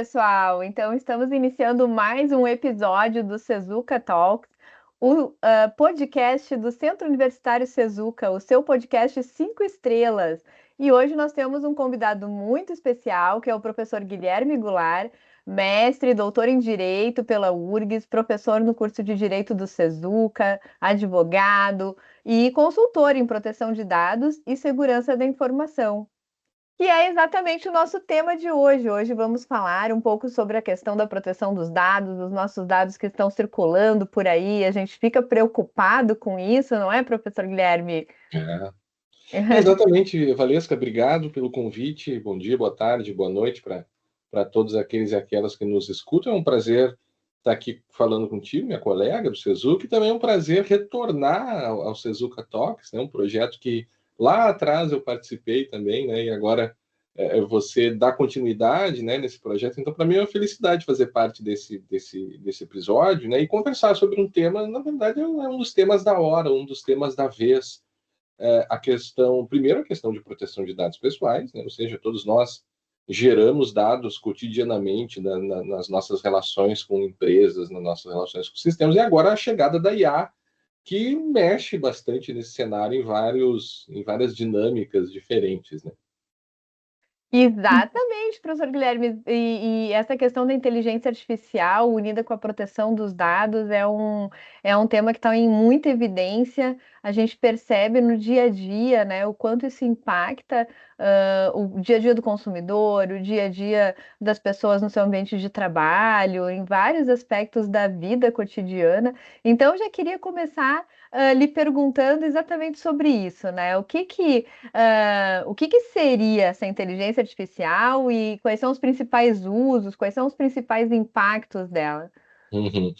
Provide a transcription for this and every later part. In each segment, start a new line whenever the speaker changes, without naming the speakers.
pessoal! Então, estamos iniciando mais um episódio do Sezuca Talks, o podcast do Centro Universitário Sezuca, o seu podcast 5 estrelas. E hoje nós temos um convidado muito especial, que é o professor Guilherme Goulart, mestre e doutor em Direito pela URGS, professor no curso de Direito do Sezuca, advogado e consultor em proteção de dados e segurança da informação. Que é exatamente o nosso tema de hoje. Hoje vamos falar um pouco sobre a questão da proteção dos dados, dos nossos dados que estão circulando por aí. A gente fica preocupado com isso, não é, professor Guilherme?
É. Exatamente, Valesca, obrigado pelo convite. Bom dia, boa tarde, boa noite para todos aqueles e aquelas que nos escutam. É um prazer estar aqui falando contigo, minha colega do Sezuca, e também é um prazer retornar ao Sezuca Talks, né? Um projeto que lá atrás eu participei também, né? E agora você dá continuidade, né, nesse projeto. Então, para mim é uma felicidade fazer parte desse episódio, né? E conversar sobre um tema, na verdade, é um dos temas da hora, um dos temas da vez. Primeiro, a questão de proteção de dados pessoais, né? Ou seja, todos nós geramos dados cotidianamente nas nossas relações com empresas, nas nossas relações com sistemas, e agora a chegada da IA, que mexe bastante nesse cenário em várias dinâmicas diferentes, né?
Exatamente, professor Guilherme. E essa questão da inteligência artificial unida com a proteção dos dados é um tema que está em muita evidência. A gente percebe no dia a dia, né, o quanto isso impacta o dia a dia do consumidor, o dia a dia das pessoas no seu ambiente de trabalho, em vários aspectos da vida cotidiana. Então, eu já queria começar lhe perguntando exatamente sobre isso, né? O que que seria essa inteligência artificial e quais são os principais usos, quais são os principais impactos dela?
Uhum.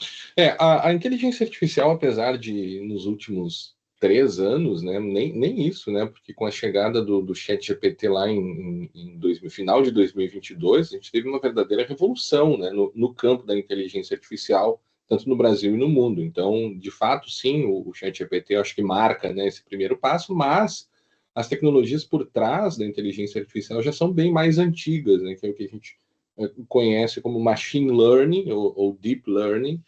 A inteligência artificial, apesar de nos últimos 3 anos, né, nem isso, né, porque com a chegada do ChatGPT lá final de 2022, a gente teve uma verdadeira revolução, né, no campo da inteligência artificial, tanto no Brasil e no mundo. Então, de fato, sim, o ChatGPT eu acho que marca, né, esse primeiro passo, mas as tecnologias por trás da inteligência artificial já são bem mais antigas, né, que é o que a gente conhece como machine learning ou deep learning,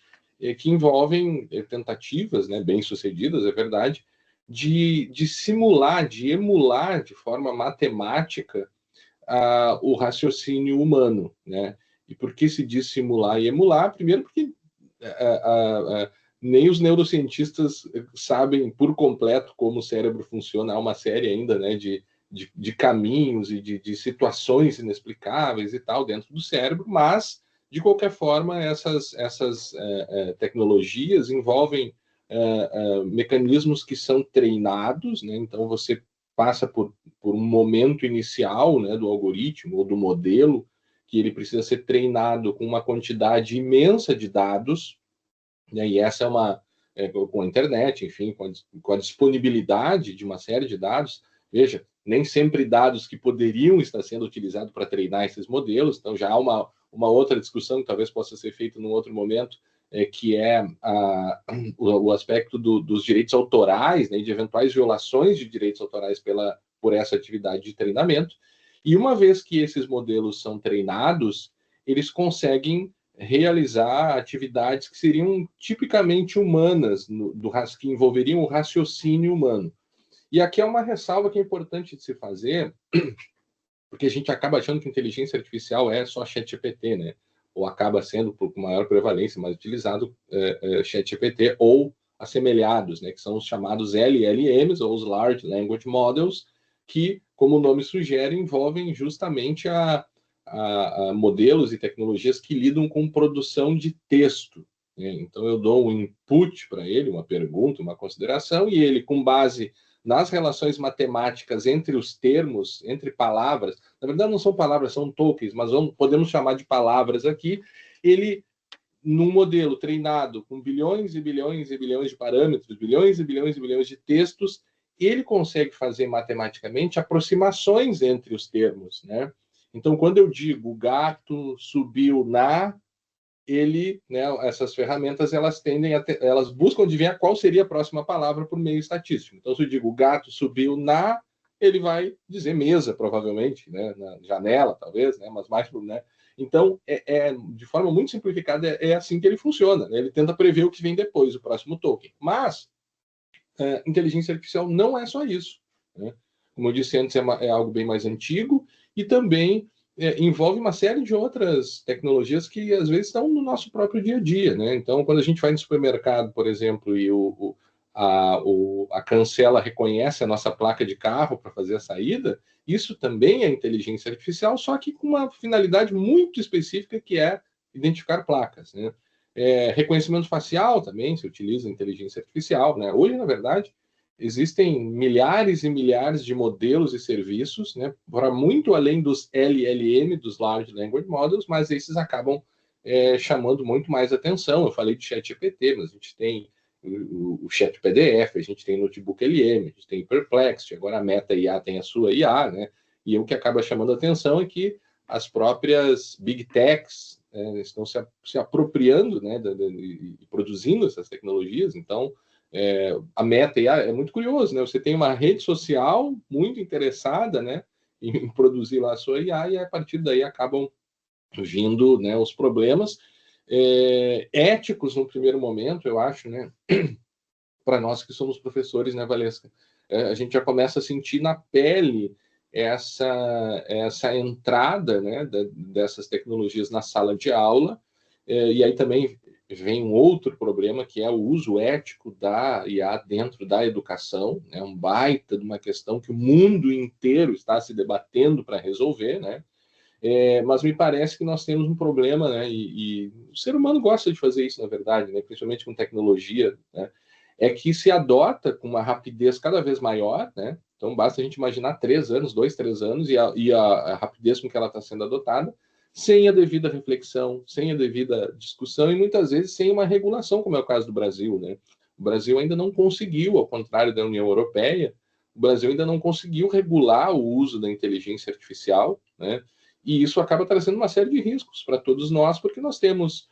que envolvem tentativas, né, bem-sucedidas, é verdade, de simular, de emular de forma matemática o raciocínio humano, né? E por que se diz simular e emular? Primeiro porque nem os neurocientistas sabem por completo como o cérebro funciona. Há uma série ainda, né, de caminhos e de situações inexplicáveis e tal dentro do cérebro, mas, de qualquer forma, essas tecnologias envolvem mecanismos que são treinados, né? Então, você passa por um momento inicial, né, do algoritmo ou do modelo, que ele precisa ser treinado com uma quantidade imensa de dados, né? E essa com a internet, enfim, com a disponibilidade de uma série de dados. Veja, nem sempre dados que poderiam estar sendo utilizados para treinar esses modelos. Então, já há uma outra discussão que talvez possa ser feita num outro momento, que é o aspecto dos direitos autorais, né, de eventuais violações de direitos autorais por essa atividade de treinamento. E uma vez que esses modelos são treinados, eles conseguem realizar atividades que seriam tipicamente humanas, que envolveriam o raciocínio humano. E aqui é uma ressalva que é importante de se fazer, porque a gente acaba achando que inteligência artificial é só ChatGPT, né? Ou acaba sendo, com maior prevalência, mais utilizado, ChatGPT ou assemelhados, né? Que são os chamados LLMs, ou os Large Language Models, que, como o nome sugere, envolvem justamente a modelos e tecnologias que lidam com produção de texto, né? Então, eu dou um input para ele, uma pergunta, uma consideração, e ele, com base nas relações matemáticas entre os termos, entre palavras, na verdade não são palavras, são tokens, mas podemos chamar de palavras aqui, ele, num modelo treinado com bilhões e bilhões e bilhões de parâmetros, bilhões e bilhões e bilhões de textos, ele consegue fazer matematicamente aproximações entre os termos, né? Então, quando eu digo o gato subiu né, essas ferramentas elas buscam adivinhar qual seria a próxima palavra por meio estatístico. Então, se eu digo o gato subiu ele vai dizer mesa, provavelmente, né, na janela, talvez, né, mas mais, né? Então, de forma muito simplificada, é assim que ele funciona, né? Ele tenta prever o que vem depois, o próximo token. Mas, inteligência artificial não é só isso, né? Como eu disse antes, é algo bem mais antigo e também envolve uma série de outras tecnologias que às vezes estão no nosso próprio dia a dia, né? Então, quando a gente vai no supermercado, por exemplo, e a cancela reconhece a nossa placa de carro para fazer a saída, isso também é inteligência artificial, só que com uma finalidade muito específica, que é identificar placas, né? Reconhecimento facial também se utiliza inteligência artificial, né? Hoje, na verdade, existem milhares e milhares de modelos e serviços, né, para muito além dos LLM, dos Large Language Models, mas esses acabam chamando muito mais atenção. Eu falei de ChatGPT, mas a gente tem o Chat PDF, a gente tem Notebook LM, a gente tem Perplexity, agora a Meta IA tem a sua IA, né? E o que acaba chamando a atenção é que as próprias Big Techs estão se apropriando, né, e produzindo essas tecnologias. Então, a Meta IA é muito curioso, né? Você tem uma rede social muito interessada, né, em produzir lá a sua IA, e a partir daí acabam vindo, né, os problemas éticos no primeiro momento, eu acho, né, para nós que somos professores, né, Valesca? A gente já começa a sentir na pele essa entrada, né, dessas tecnologias na sala de aula, e aí também vem um outro problema, que é o uso ético da IA dentro da educação, né, um baita de uma questão que o mundo inteiro está se debatendo para resolver, né? Mas me parece que nós temos um problema, né? E o ser humano gosta de fazer isso, na verdade, né? Principalmente com tecnologia, né? É que se adota com uma rapidez cada vez maior, né? Então basta a gente imaginar 3 anos, 2, 3 anos, a rapidez com que ela está sendo adotada, sem a devida reflexão, sem a devida discussão e muitas vezes sem uma regulação, como é o caso do Brasil, né? O Brasil ainda não conseguiu, ao contrário da União Europeia, o Brasil ainda não conseguiu regular o uso da inteligência artificial, né? E isso acaba trazendo uma série de riscos para todos nós, porque nós temos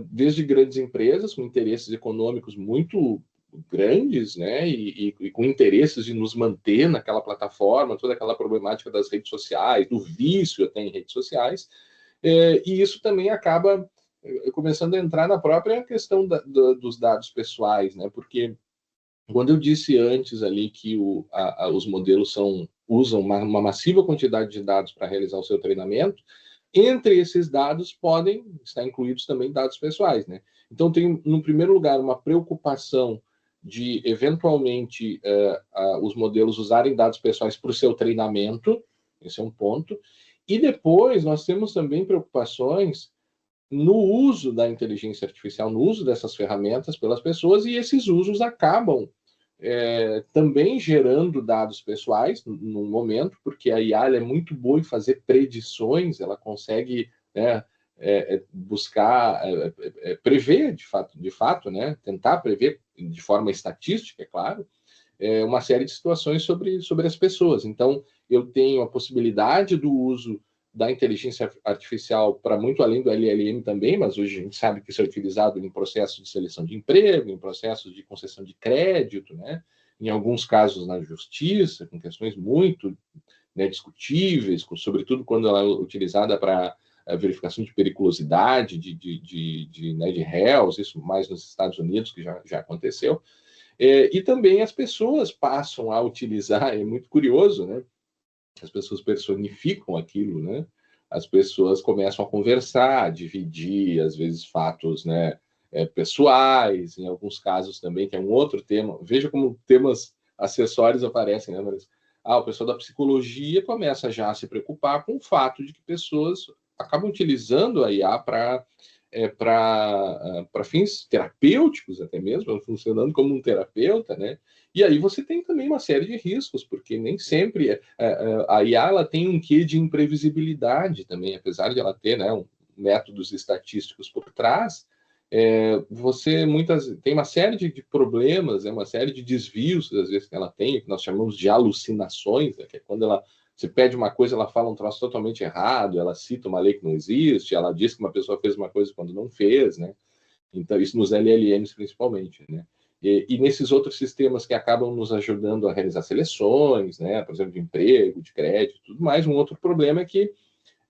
desde grandes empresas com interesses econômicos muito grandes, né, e com interesses de nos manter naquela plataforma, toda aquela problemática das redes sociais, do vício até em redes sociais, e isso também acaba começando a entrar na própria questão dos dados pessoais, né, porque quando eu disse antes ali que os modelos usam uma massiva quantidade de dados para realizar o seu treinamento, entre esses dados podem estar incluídos também dados pessoais, né? Então tem, no primeiro lugar, uma preocupação de, eventualmente, os modelos usarem dados pessoais para o seu treinamento, esse é um ponto, e depois nós temos também preocupações no uso da inteligência artificial, no uso dessas ferramentas pelas pessoas, e esses usos acabam também gerando dados pessoais no momento, porque a IA é muito boa em fazer predições, ela consegue, né, buscar prever de fato, né, tentar prever de forma estatística, é claro, uma série de situações sobre as pessoas. Então, eu tenho a possibilidade do uso da inteligência artificial para muito além do LLM também, mas hoje a gente sabe que isso é utilizado em processos de seleção de emprego, em processos de concessão de crédito, né? Em alguns casos na justiça, com questões muito, né, discutíveis, sobretudo quando ela é utilizada para a verificação de periculosidade de réus, isso mais nos Estados Unidos, que já aconteceu. E também as pessoas passam a utilizar, é muito curioso, né? As pessoas personificam aquilo, né? As pessoas começam a conversar, a dividir, às vezes, fatos, né, pessoais, em alguns casos também, que é um outro tema. Veja como temas acessórios aparecem, né, Marisa? O pessoal da psicologia começa já a se preocupar com o fato de que pessoas acabam utilizando a IA para fins terapêuticos, até mesmo, funcionando como um terapeuta, né? E aí você tem também uma série de riscos, porque nem sempre a IA ela tem um quê de imprevisibilidade também, apesar de ela ter, né, métodos estatísticos por trás. Você tem uma série de problemas, uma série de desvios, às vezes, que ela tem, que nós chamamos de alucinações, né, que é quando você pede uma coisa, ela fala um troço totalmente errado, ela cita uma lei que não existe, ela diz que uma pessoa fez uma coisa quando não fez, né? Então, isso nos LLMs principalmente, né? E nesses outros sistemas que acabam nos ajudando a realizar seleções, né? Por exemplo, de emprego, de crédito, tudo mais. Um outro problema é que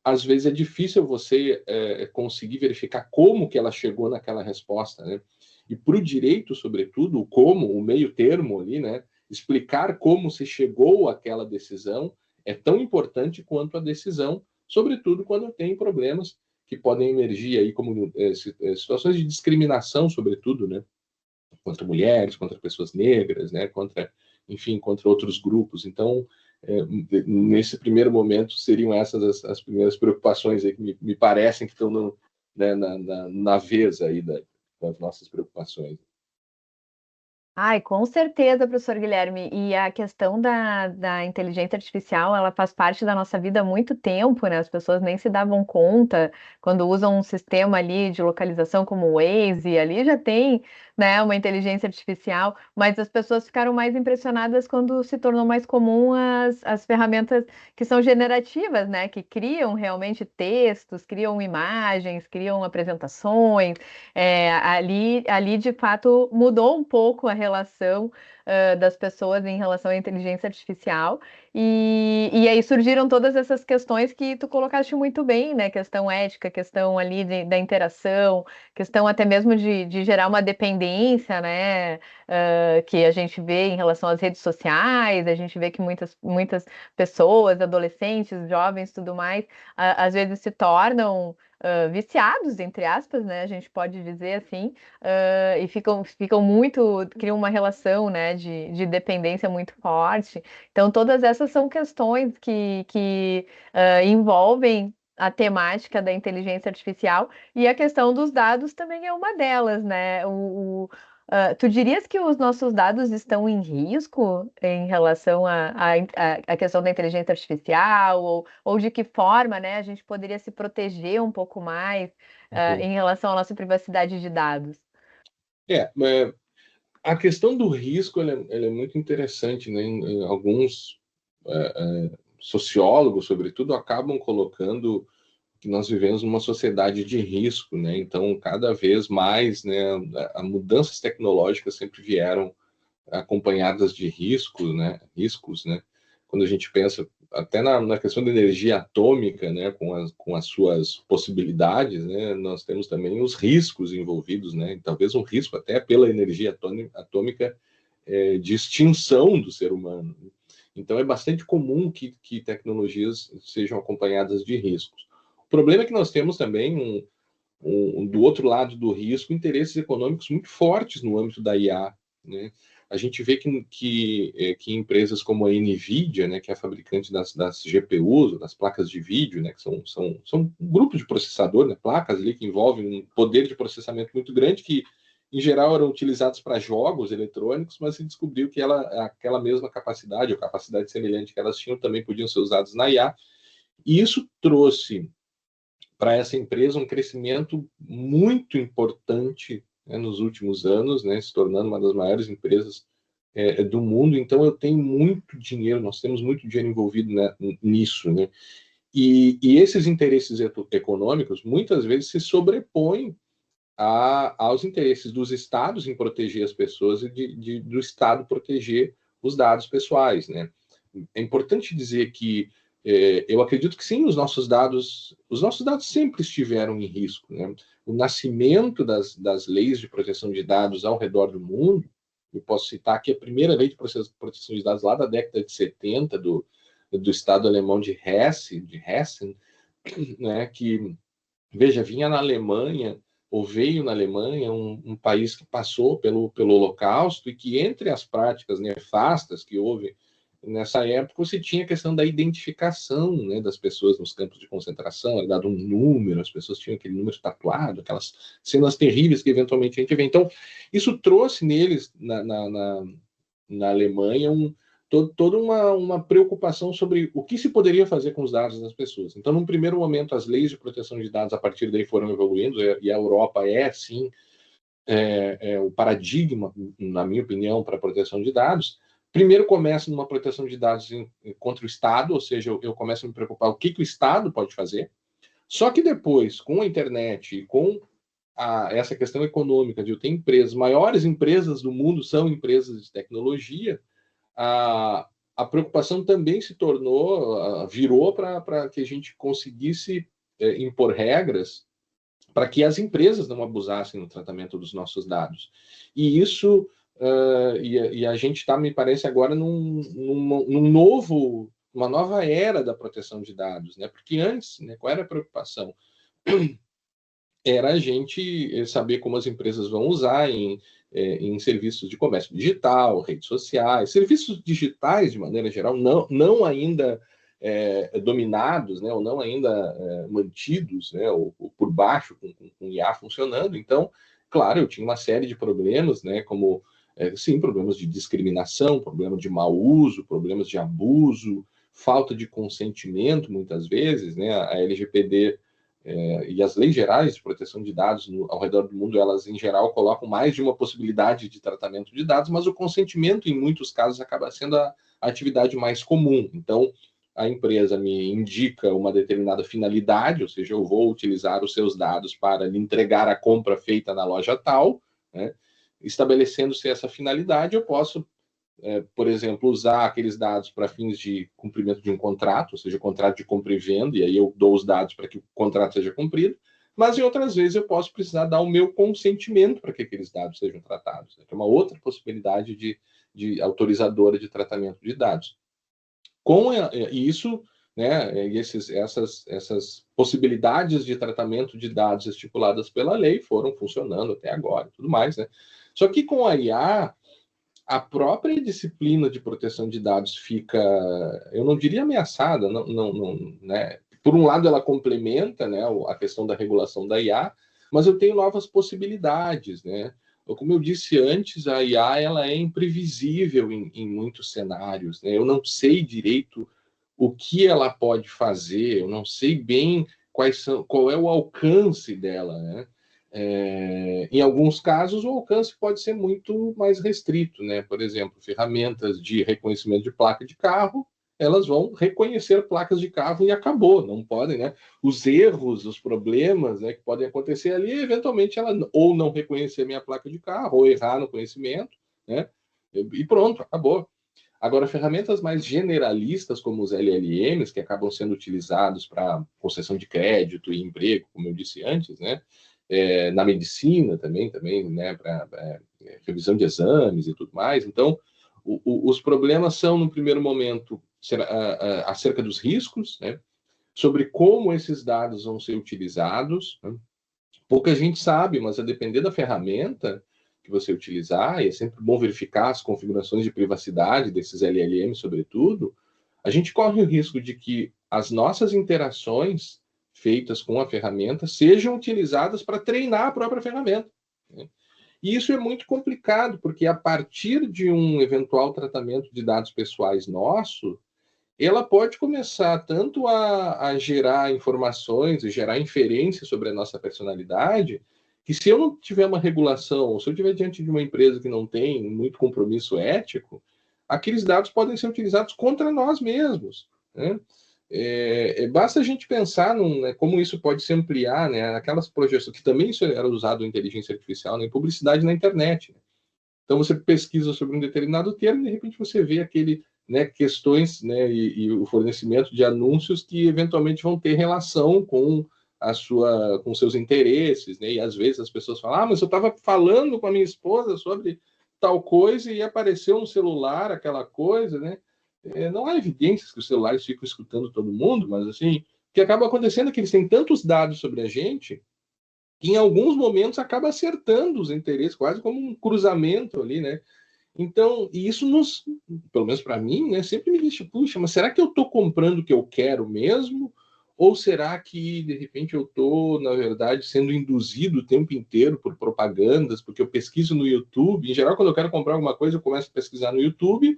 às vezes é difícil você conseguir verificar como que ela chegou naquela resposta, né? E para o direito, sobretudo, o como, o meio termo ali, né? Explicar como se chegou àquela decisão é tão importante quanto a decisão, sobretudo quando tem problemas que podem emergir aí como situações de discriminação, sobretudo, né? Contra mulheres, contra pessoas negras, né? Enfim, contra outros grupos. Então, nesse primeiro momento, seriam essas as primeiras preocupações aí que me parecem que estão né, na vez aí das nossas preocupações.
Ai, com certeza, professor Guilherme. E a questão da inteligência artificial, ela faz parte da nossa vida há muito tempo, né? As pessoas nem se davam conta quando usam um sistema ali de localização como o Waze, ali já tem, né, uma inteligência artificial, mas as pessoas ficaram mais impressionadas quando se tornou mais comum as ferramentas que são generativas, né? Que criam realmente textos, criam imagens, criam apresentações. Ali, de fato, mudou um pouco a relação das pessoas em relação à inteligência artificial, e aí surgiram todas essas questões que tu colocaste muito bem, né? Questão ética, questão ali da interação, questão até mesmo de gerar uma dependência, né? Que a gente vê em relação às redes sociais, a gente vê que muitas pessoas, adolescentes, jovens, tudo mais, às vezes se tornam viciados, entre aspas, né? A gente pode dizer assim, e ficam muito, criam uma relação, né, de dependência muito forte. Então, todas essas são questões que envolvem a temática da inteligência artificial, e a questão dos dados também é uma delas, né? Tu dirias que os nossos dados estão em risco em relação à questão da inteligência artificial, ou de que forma, né, a gente poderia se proteger um pouco mais,
Uhum.
em relação à nossa privacidade de dados?
É, a questão do risco ela é muito interessante, né? Alguns sociólogos, sobretudo, acabam colocando que nós vivemos numa sociedade de risco, né? Então, cada vez mais, né, as mudanças tecnológicas sempre vieram acompanhadas de riscos, né? Riscos, né? Quando a gente pensa até na questão da energia atômica, né, com as suas possibilidades, né, nós temos também os riscos envolvidos, né? Talvez um risco até pela energia atômica de extinção do ser humano. Então, é bastante comum que tecnologias sejam acompanhadas de riscos. O problema é que nós temos também do outro lado do risco, interesses econômicos muito fortes no âmbito da IA, né? A gente vê que empresas como a NVIDIA, né, que é a fabricante das GPUs, das placas de vídeo, né, que são um grupo de processador, né, placas ali que envolvem um poder de processamento muito grande, que em geral eram utilizados para jogos eletrônicos, mas se descobriu que aquela mesma capacidade, ou capacidade semelhante que elas tinham, também podiam ser usadas na IA, e isso trouxe para essa empresa um crescimento muito importante, né, nos últimos anos, né, se tornando uma das maiores empresas do mundo. Então, eu tenho muito dinheiro, nós temos muito dinheiro envolvido, né, nisso, né? E esses interesses econômicos muitas vezes se sobrepõem aos interesses dos estados em proteger as pessoas e do estado proteger os dados pessoais, né? É importante dizer que eu acredito que sim, os nossos dados sempre estiveram em risco, né? O nascimento das leis de proteção de dados ao redor do mundo, eu posso citar aqui a primeira lei de proteção de dados lá da década de 70 do estado alemão de Hessen, né? Que, veja, vinha na Alemanha, ou veio na Alemanha, um país que passou pelo Holocausto, e que entre as práticas nefastas que houve nessa época, você tinha a questão da identificação, né, das pessoas nos campos de concentração, era dado um número, as pessoas tinham aquele número tatuado, aquelas cenas terríveis que eventualmente a gente vê. Então, isso trouxe neles, na Alemanha, toda uma preocupação sobre o que se poderia fazer com os dados das pessoas. Então, num primeiro momento, as leis de proteção de dados, a partir daí, foram evoluindo, e a Europa sim, o paradigma, na minha opinião, para a proteção de dados. Primeiro começa numa proteção de dados contra o Estado, ou seja, eu começo a me preocupar o que o Estado pode fazer. Só que depois, com a internet e com essa questão econômica de eu ter empresas, maiores empresas do mundo são empresas de tecnologia, a preocupação também se tornou, virou para que a gente conseguisse impor regras para que as empresas não abusassem no tratamento dos nossos dados. E isso, e a gente está, me parece, agora uma nova era da proteção de dados, né? Porque antes, né, qual era a preocupação? Era a gente saber como as empresas vão usar em serviços de comércio digital, redes sociais, serviços digitais, de maneira geral, não ainda dominados, né, ou não ainda mantidos, né, ou por baixo, com IA funcionando. Então, claro, eu tinha uma série de problemas, né, como, sim, problemas de discriminação, problemas de mau uso, problemas de abuso, falta de consentimento, muitas vezes, né, a LGPD e as leis gerais de proteção de dados ao redor do mundo, elas, em geral, colocam mais de uma possibilidade de tratamento de dados, mas o consentimento, em muitos casos, acaba sendo a atividade mais comum. Então, a empresa me indica uma determinada finalidade, ou seja, eu vou utilizar os seus dados para lhe entregar a compra feita na loja tal, né? Estabelecendo-se essa finalidade, eu posso, por exemplo, usar aqueles dados para fins de cumprimento de um contrato, ou seja, contrato de compra e venda, e aí eu dou os dados para que o contrato seja cumprido, mas em outras vezes eu posso precisar dar o meu consentimento para que aqueles dados sejam tratados, né? Que é uma outra possibilidade de autorizadora de tratamento de dados. Com isso, né, e essas possibilidades de tratamento de dados estipuladas pela lei foram funcionando até agora e tudo mais, né? Só que com a IA, a própria disciplina de proteção de dados fica, eu não diria ameaçada, não, né? Por um lado, ela complementa, né, a questão da regulação da IA, mas eu tenho novas possibilidades, né? Como eu disse antes, a IA ela é imprevisível em muitos cenários, né? Eu não sei direito o que ela pode fazer, eu não sei bem qual é o alcance dela, né? Em alguns casos, o alcance pode ser muito mais restrito, né? Por exemplo, ferramentas de reconhecimento de placa de carro, elas vão reconhecer placas de carro e acabou, não podem, né? Os erros, os problemas, né, que podem acontecer ali, eventualmente ela ou não reconhecer minha placa de carro, ou errar no conhecimento, né? E pronto, acabou. Agora, ferramentas mais generalistas, como os LLMs, que acabam sendo utilizados para concessão de crédito e emprego, como eu disse antes, né? Na medicina também, né? Para revisão de exames e tudo mais. Então, os problemas são, no primeiro momento, acerca dos riscos, né? Sobre como esses dados vão ser utilizados, né? Pouca gente sabe, mas a depender da ferramenta que você utilizar, e é sempre bom verificar as configurações de privacidade desses LLMs, sobretudo, a gente corre o risco de que as nossas interações feitas com a ferramenta sejam utilizadas para treinar a própria ferramenta, né? E isso é muito complicado, porque a partir de um eventual tratamento de dados pessoais nosso, ela pode começar tanto a gerar informações e gerar inferências sobre a nossa personalidade, que se eu não tiver uma regulação, ou se eu estiver diante de uma empresa que não tem muito compromisso ético, aqueles dados podem ser utilizados contra nós mesmos, né? Basta a gente pensar né, como isso pode se ampliar, né, aquelas projeções que também isso era usado em inteligência artificial, né, em publicidade na internet, né? Então você pesquisa sobre um determinado termo e de repente você vê aquele, né, questões, né, e o fornecimento de anúncios que eventualmente vão ter relação com seus interesses, né? E às vezes as pessoas falam: mas eu estava falando com a minha esposa sobre tal coisa e apareceu no celular aquela coisa, né? Não há evidências que os celulares ficam escutando todo mundo, mas assim, o que acaba acontecendo é que eles têm tantos dados sobre a gente que em alguns momentos acaba acertando os interesses, quase como um cruzamento ali, né? Então, e isso pelo menos para mim, né, sempre me diz, puxa, mas será que eu estou comprando o que eu quero mesmo? Ou será que, de repente, eu estou, na verdade, sendo induzido o tempo inteiro por propagandas, porque eu pesquiso no YouTube. Em geral, quando eu quero comprar alguma coisa, eu começo a pesquisar no YouTube,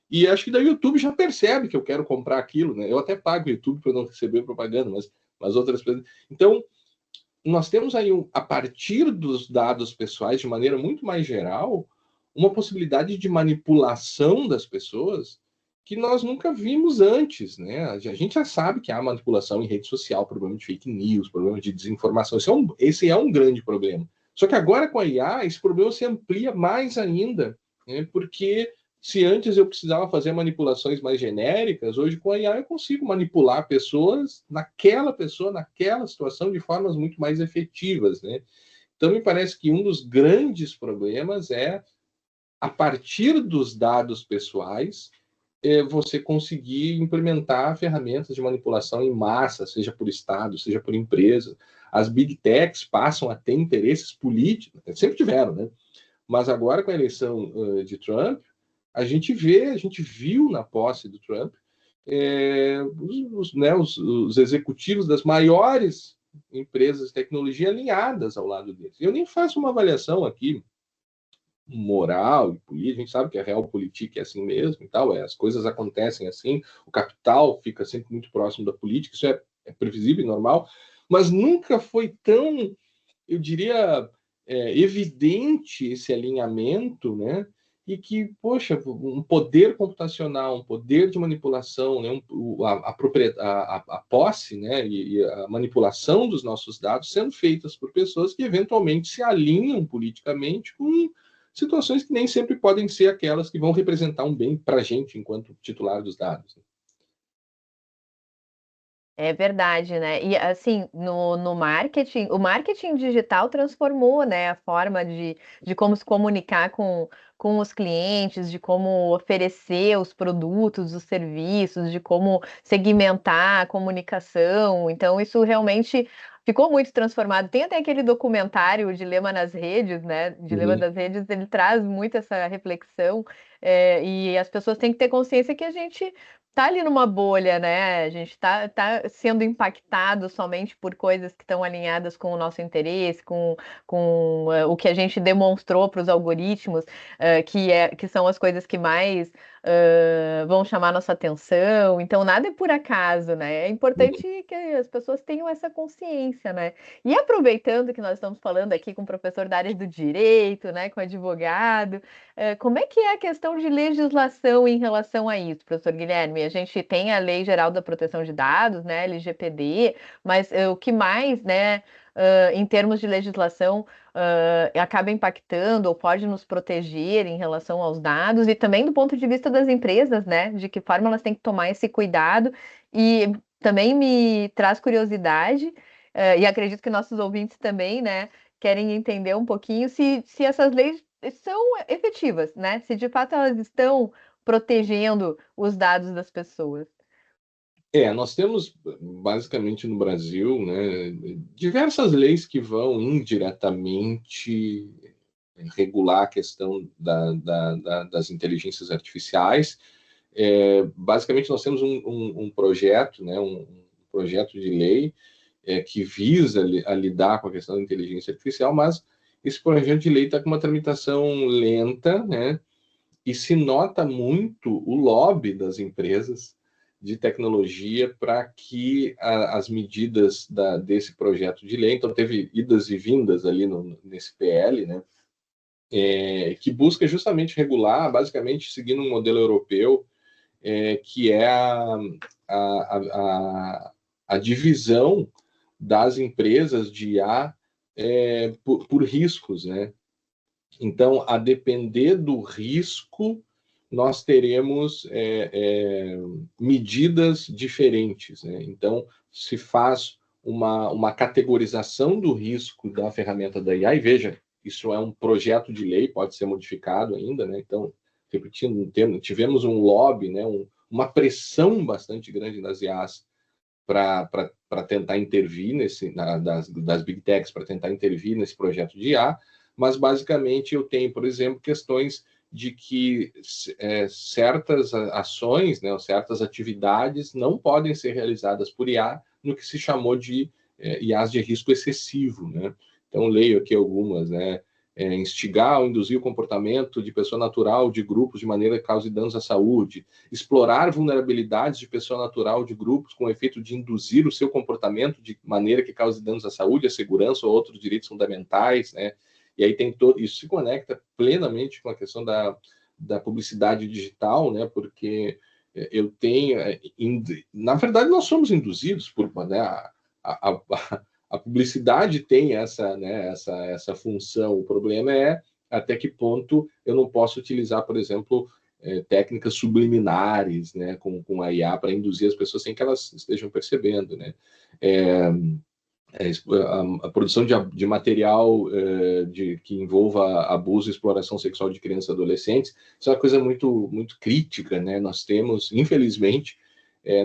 e acho que daí o YouTube já percebe que eu quero comprar aquilo, né? Eu até pago o YouTube para não receber propaganda, mas outras coisas. Então, nós temos aí, a partir dos dados pessoais, de maneira muito mais geral, uma possibilidade de manipulação das pessoas que nós nunca vimos antes, né? A gente já sabe que há manipulação em rede social, problema de fake news, problema de desinformação. Esse é um grande problema. Só que agora com a IA, esse problema se amplia mais ainda, né? Porque Se antes eu precisava fazer manipulações mais genéricas, hoje com a IA eu consigo manipular pessoa naquela situação de formas muito mais efetivas, né? Então me parece que um dos grandes problemas é, a partir dos dados pessoais, você conseguir implementar ferramentas de manipulação em massa, seja por Estado, seja por empresa. As big techs passam a ter interesses políticos, sempre tiveram, né? Mas agora, com a eleição de Trump, a gente viu na posse do Trump, os executivos das maiores empresas de tecnologia alinhadas ao lado deles. Eu nem faço uma avaliação aqui moral e política, a gente sabe que a realpolitik é assim mesmo e tal, as coisas acontecem assim, o capital fica sempre muito próximo da política, isso é previsível e normal, mas nunca foi tão, eu diria, evidente esse alinhamento, né? E que, poxa, um poder computacional, um poder de manipulação, né? A posse, né? E a manipulação dos nossos dados sendo feitas por pessoas que eventualmente se alinham politicamente com situações que nem sempre podem ser aquelas que vão representar um bem para a gente enquanto titular dos dados.
É verdade, né? E assim, no marketing, o marketing digital transformou, né, a forma de como se comunicar com os clientes, de como oferecer os produtos, os serviços, de como segmentar a comunicação. Então, isso realmente ficou muito transformado. Tem até aquele documentário, o Dilema nas Redes, né? Dilema
Uhum.
das Redes, ele traz muito essa reflexão, e as pessoas têm que ter consciência que a gente tá ali numa bolha, né? A gente tá sendo impactado somente por coisas que estão alinhadas com o nosso interesse, com o que a gente demonstrou para os algoritmos, que são as coisas que mais vão chamar nossa atenção. Então, nada é por acaso, né? É importante que as pessoas tenham essa consciência, né? E aproveitando que nós estamos falando aqui com o professor da área do direito, né, com advogado, como é que é a questão de legislação em relação a isso, professor Guilherme? A gente tem a Lei Geral da Proteção de Dados, né, LGPD, mas o que mais, né, em termos de legislação, acaba impactando ou pode nos proteger em relação aos dados e também do ponto de vista das empresas, né, de que forma elas têm que tomar esse cuidado e também me traz curiosidade, e acredito que nossos ouvintes também, né, querem entender um pouquinho se essas leis são efetivas, né? Se de fato elas estão protegendo os dados das pessoas.
Nós temos basicamente no Brasil, né, diversas leis que vão indiretamente regular a questão das inteligências artificiais. Basicamente, nós temos um projeto, né, um projeto de lei que visa a lidar com a questão da inteligência artificial, mas esse projeto de lei está com uma tramitação lenta, né, e se nota muito o lobby das empresas de tecnologia para que as medidas desse projeto de lei, então teve idas e vindas ali nesse PL, né, que busca justamente regular, basicamente seguindo um modelo europeu, que é a divisão das empresas de IA por riscos, né? Então, a depender do risco, nós teremos medidas diferentes, né? Então, se faz uma categorização do risco da ferramenta da IA, e veja, isso é um projeto de lei, pode ser modificado ainda, né? Então, repetindo, tivemos um lobby, né? Uma pressão bastante grande das IAs para tentar intervir das big techs, para tentar intervir nesse projeto de IA, mas basicamente eu tenho, por exemplo, questões de que certas ações, né, ou certas atividades não podem ser realizadas por IA no que se chamou de IAs de risco excessivo, né? Então leio aqui algumas, né? Instigar ou induzir o comportamento de pessoa natural de grupos de maneira que cause danos à saúde, explorar vulnerabilidades de pessoa natural de grupos com o efeito de induzir o seu comportamento de maneira que cause danos à saúde, à segurança ou outros direitos fundamentais, né? E aí tem todo isso se conecta plenamente com a questão da publicidade digital, né? Porque eu tenho, na verdade, nós somos induzidos por, né, a publicidade tem essa, né, essa função. O problema é até que ponto eu não posso utilizar, por exemplo, técnicas subliminares, né, com a IA para induzir as pessoas sem que elas estejam percebendo, né? A produção de material que envolva abuso e exploração sexual de crianças e adolescentes, isso é uma coisa muito, muito crítica, né? Nós temos, infelizmente,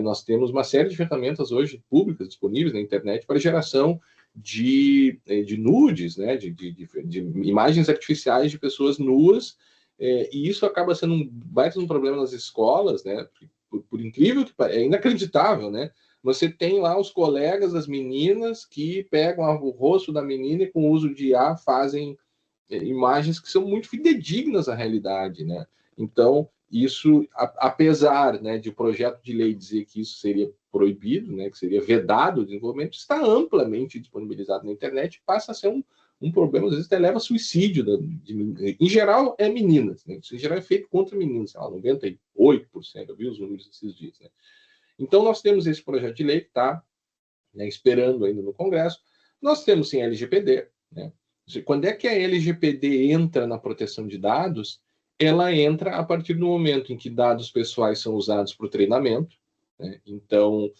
nós temos uma série de ferramentas hoje públicas disponíveis na internet para geração de nudes, né? De imagens artificiais de pessoas nuas, e isso acaba sendo um problema nas escolas, né? Por incrível que pareça, é inacreditável, né? Você tem lá os colegas das meninas que pegam o rosto da menina e, com o uso de IA, fazem imagens que são muito fidedignas à realidade, né? Então, isso, apesar, né, de o projeto de lei dizer que isso seria proibido, né, que seria vedado o desenvolvimento, está amplamente disponibilizado na internet e passa a ser um problema, às vezes até leva a suicídio. Em geral, é meninas, né? Isso em geral é feito contra meninas, sei lá, 98%, eu vi os números esses dias, né? Então, nós temos esse projeto de lei que está, né, esperando ainda no Congresso. Nós temos, sim, a LGPD, né? Quando é que a LGPD entra na proteção de dados? Ela entra a partir do momento em que dados pessoais são usados para o treinamento, né? Então,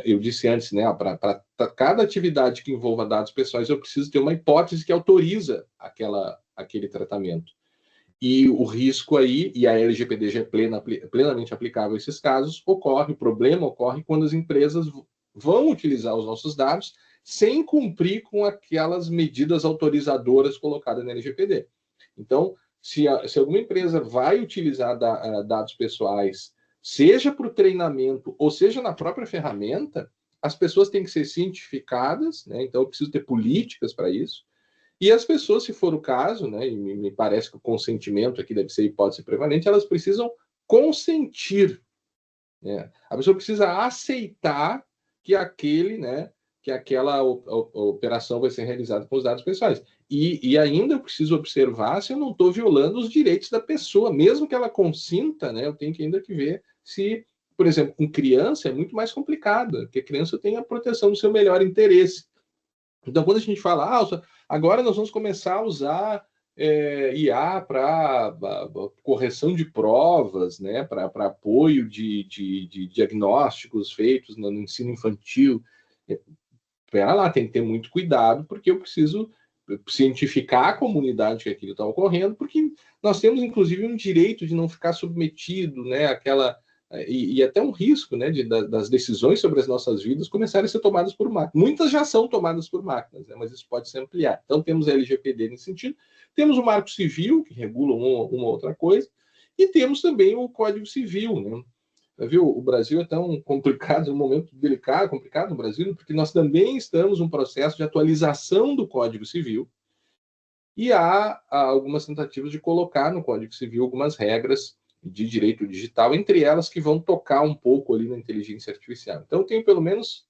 eu disse antes, né, para cada atividade que envolva dados pessoais, eu preciso ter uma hipótese que autoriza aquele tratamento. E o risco aí, e a LGPD já é plenamente aplicável a esses casos, o problema ocorre quando as empresas vão utilizar os nossos dados sem cumprir com aquelas medidas autorizadoras colocadas na LGPD. Então, se alguma empresa vai utilizar dados pessoais, seja para o treinamento ou seja na própria ferramenta, as pessoas têm que ser cientificadas, né? Então eu preciso ter políticas para isso. E as pessoas, se for o caso, né, e me parece que o consentimento aqui deve ser hipótese prevalente, elas precisam consentir, né? A pessoa precisa aceitar que aquela operação vai ser realizada com os dados pessoais. E ainda eu preciso observar se eu não estou violando os direitos da pessoa, mesmo que ela consinta, né? Eu tenho que ainda que ver se, por exemplo, com criança é muito mais complicado, porque a criança tem a proteção do seu melhor interesse. Então, quando a gente fala, agora nós vamos começar a usar IA para correção de provas, né, para apoio de diagnósticos feitos no ensino infantil. Espera lá, tem que ter muito cuidado, porque eu preciso cientificar a comunidade que aquilo está ocorrendo, porque nós temos, inclusive, um direito de não ficar submetido, né, àquela... E até um risco, né, das decisões sobre as nossas vidas começarem a ser tomadas por máquinas. Muitas já são tomadas por máquinas, né, mas isso pode se ampliar. Então, temos a LGPD nesse sentido, temos o Marco Civil, que regula uma outra coisa, e temos também o Código Civil, né? Viu? O Brasil é tão complicado, um momento delicado, complicado no Brasil, porque nós também estamos num processo de atualização do Código Civil, e há algumas tentativas de colocar no Código Civil algumas regras de direito digital, entre elas que vão tocar um pouco ali na inteligência artificial. Então, tem pelo menos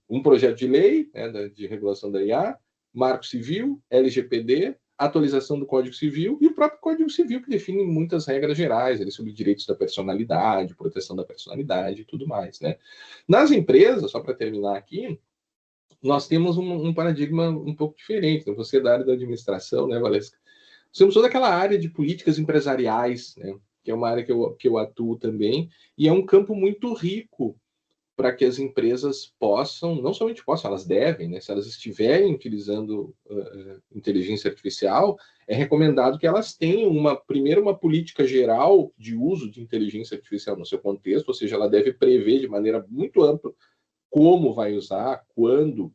um projeto de lei, né, de regulação da IA, Marco Civil, LGPD, atualização do Código Civil e o próprio Código Civil, que define muitas regras gerais ali, sobre direitos da personalidade, proteção da personalidade e tudo mais, né? Nas empresas, só para terminar aqui, nós temos um paradigma um pouco diferente. Então, você é da área da administração, né, Valesca? Nós temos toda aquela área de políticas empresariais, né, que é uma área que eu atuo também, e é um campo muito rico para que as empresas possam, não somente possam, elas devem, né, se elas estiverem utilizando inteligência artificial, é recomendado que elas tenham primeiro uma política geral de uso de inteligência artificial no seu contexto, ou seja, ela deve prever de maneira muito ampla como vai usar, quando,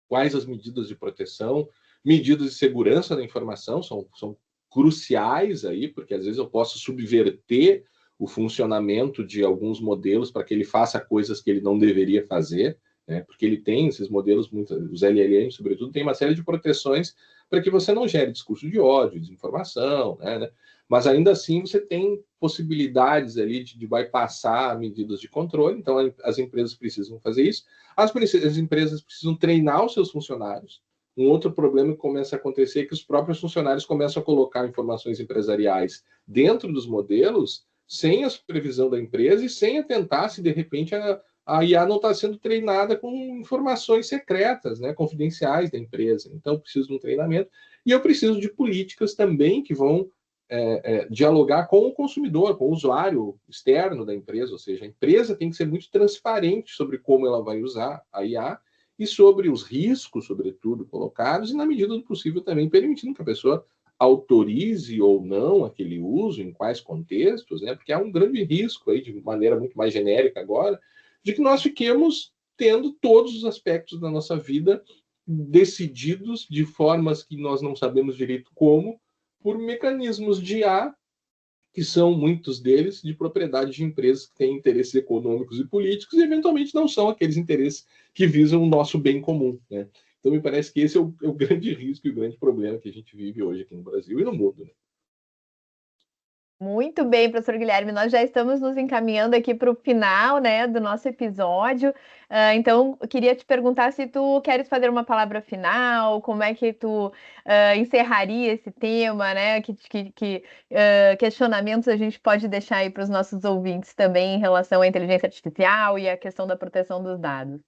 quais as medidas de proteção, medidas de segurança da informação são cruciais aí, porque às vezes eu posso subverter o funcionamento de alguns modelos para que ele faça coisas que ele não deveria fazer, né? Porque ele tem esses modelos, os LLM, sobretudo, tem uma série de proteções para que você não gere discurso de ódio, desinformação, né? Mas ainda assim você tem possibilidades ali de bypassar medidas de controle, então as empresas precisam fazer isso. As empresas precisam treinar os seus funcionários. Um outro problema que começa a acontecer é que os próprios funcionários começam a colocar informações empresariais dentro dos modelos sem a supervisão da empresa e sem atentar se, de repente, a IA não está sendo treinada com informações secretas, né, confidenciais da empresa. Então, eu preciso de um treinamento e eu preciso de políticas também que vão dialogar com o consumidor, com o usuário externo da empresa, ou seja, a empresa tem que ser muito transparente sobre como ela vai usar a IA e sobre os riscos, sobretudo, colocados, e, na medida do possível, também permitindo que a pessoa autorize ou não aquele uso, em quais contextos, né? Porque há um grande risco, aí, de maneira muito mais genérica agora, de que nós fiquemos tendo todos os aspectos da nossa vida decididos de formas que nós não sabemos direito como, por mecanismos de IA, que são muitos deles de propriedade de empresas que têm interesses econômicos e políticos, e eventualmente não são aqueles interesses que visam o nosso bem comum, né? Então, me parece que esse é o grande risco e o grande problema que a gente vive hoje aqui no Brasil e no mundo, né?
Muito bem, professor Guilherme, nós já estamos nos encaminhando aqui para o final, né, do nosso episódio. Então, eu queria te perguntar se tu queres fazer uma palavra final, como é que tu encerraria esse tema, né? Que questionamentos a gente pode deixar aí para os nossos ouvintes também em relação à inteligência artificial e à questão da proteção dos dados.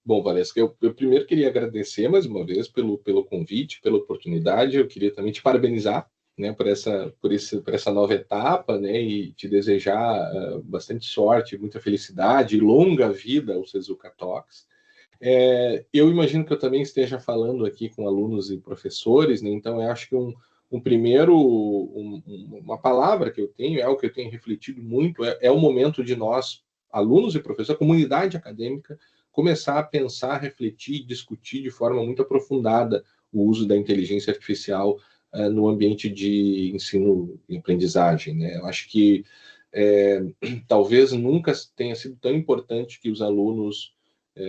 Bom, Valesca, eu primeiro queria agradecer mais uma vez pelo convite, pela oportunidade. Eu queria também te parabenizar, né, por essa nova etapa, né, e te desejar bastante sorte, muita felicidade e longa vida ao Sezuca Talks. Eu imagino que eu também esteja falando aqui com alunos e professores, né, então eu acho que uma palavra que eu tenho, é o que eu tenho refletido muito, é o momento de nós, alunos e professores, a comunidade acadêmica, começar a pensar, refletir, discutir de forma muito aprofundada o uso da inteligência artificial no ambiente de ensino e aprendizagem, né? Eu acho que talvez nunca tenha sido tão importante que os alunos,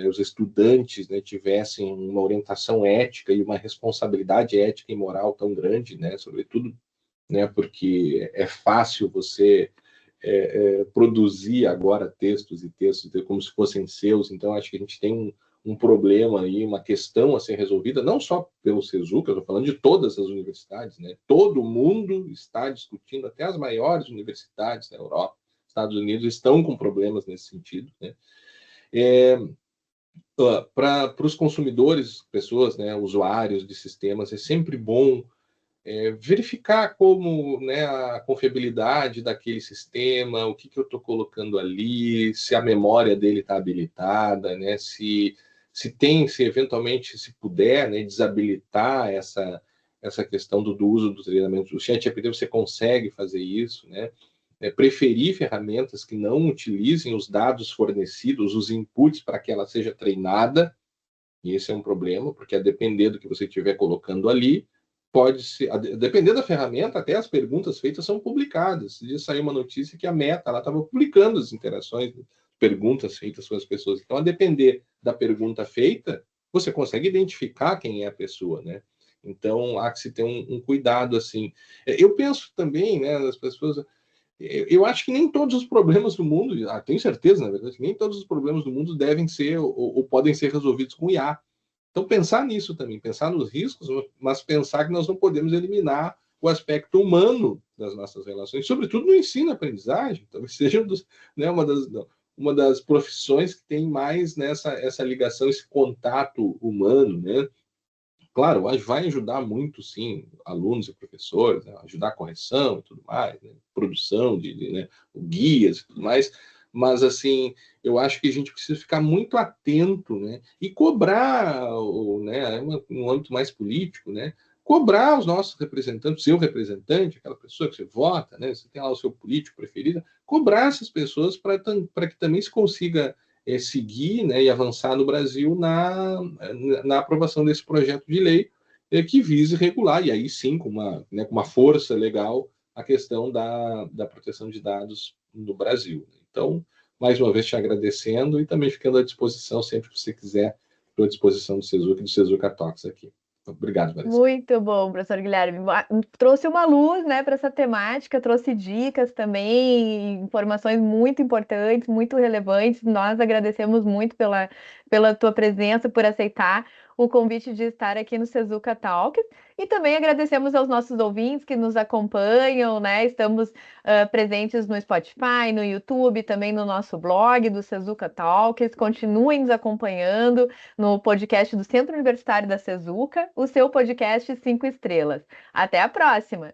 os estudantes, né, tivessem uma orientação ética e uma responsabilidade ética e moral tão grande, né? Sobretudo, né, porque é fácil você produzir agora textos e textos como se fossem seus. Então, acho que a gente tem um problema aí, uma questão a ser resolvida, não só pelo Sezuca, eu estou falando de todas as universidades, né? Todo mundo está discutindo, até as maiores universidades na Europa, Estados Unidos, estão com problemas nesse sentido, né? Para os consumidores, pessoas, né, usuários de sistemas, é sempre bom verificar como, né, a confiabilidade daquele sistema, o que eu estou colocando ali, se a memória dele está habilitada, né, se eventualmente, se puder, né, desabilitar essa questão do uso do treinamento do ChatGPT, você consegue fazer isso, né? Preferir ferramentas que não utilizem os dados fornecidos, os inputs para que ela seja treinada, e esse é um problema, porque a depender do que você estiver colocando ali, pode ser, a depender da ferramenta, até as perguntas feitas são publicadas. Já saiu uma notícia que a Meta estava publicando as interações, perguntas feitas com as pessoas. Então, a depender da pergunta feita, você consegue identificar quem é a pessoa, né? Então, há que se ter um cuidado, assim. Eu penso também, né, as pessoas... Eu acho que nem todos os problemas do mundo, tenho certeza, na verdade, que nem todos os problemas do mundo devem ser ou podem ser resolvidos com IA. Então, pensar nisso também, pensar nos riscos, mas pensar que nós não podemos eliminar o aspecto humano das nossas relações, sobretudo no ensino-aprendizagem. Talvez seja né, uma das profissões que tem mais nessa essa ligação, esse contato humano, né? Claro, vai ajudar muito, sim, alunos e professores, né? Ajudar a correção e tudo mais, né? Produção né? Guias e tudo mais, mas, assim, eu acho que a gente precisa ficar muito atento, né? E cobrar, né? Um âmbito mais político, né? Cobrar os nossos representantes, seu representante, aquela pessoa que você vota, né? Você tem lá o seu político preferido, cobrar essas pessoas para que também se consiga seguir, né, e avançar no Brasil na aprovação desse projeto de lei que vise regular, e aí sim, com uma força legal, a questão da proteção de dados no Brasil. Então, mais uma vez te agradecendo e também ficando à disposição sempre que você quiser, estou à disposição do Sezuca e do Sezuca Talks aqui. Obrigado, Vanessa.
Muito bom, professor Guilherme. Trouxe uma luz, né, para essa temática, trouxe dicas também, informações muito importantes, muito relevantes. Nós agradecemos muito pela tua presença, por aceitar o convite de estar aqui no Sezuca Talk. E também agradecemos aos nossos ouvintes que nos acompanham, né? Estamos presentes no Spotify, no YouTube, também no nosso blog do Sezuca Talks. Continuem nos acompanhando no podcast do Centro Universitário da Sezuca, o seu podcast 5 estrelas. Até a próxima!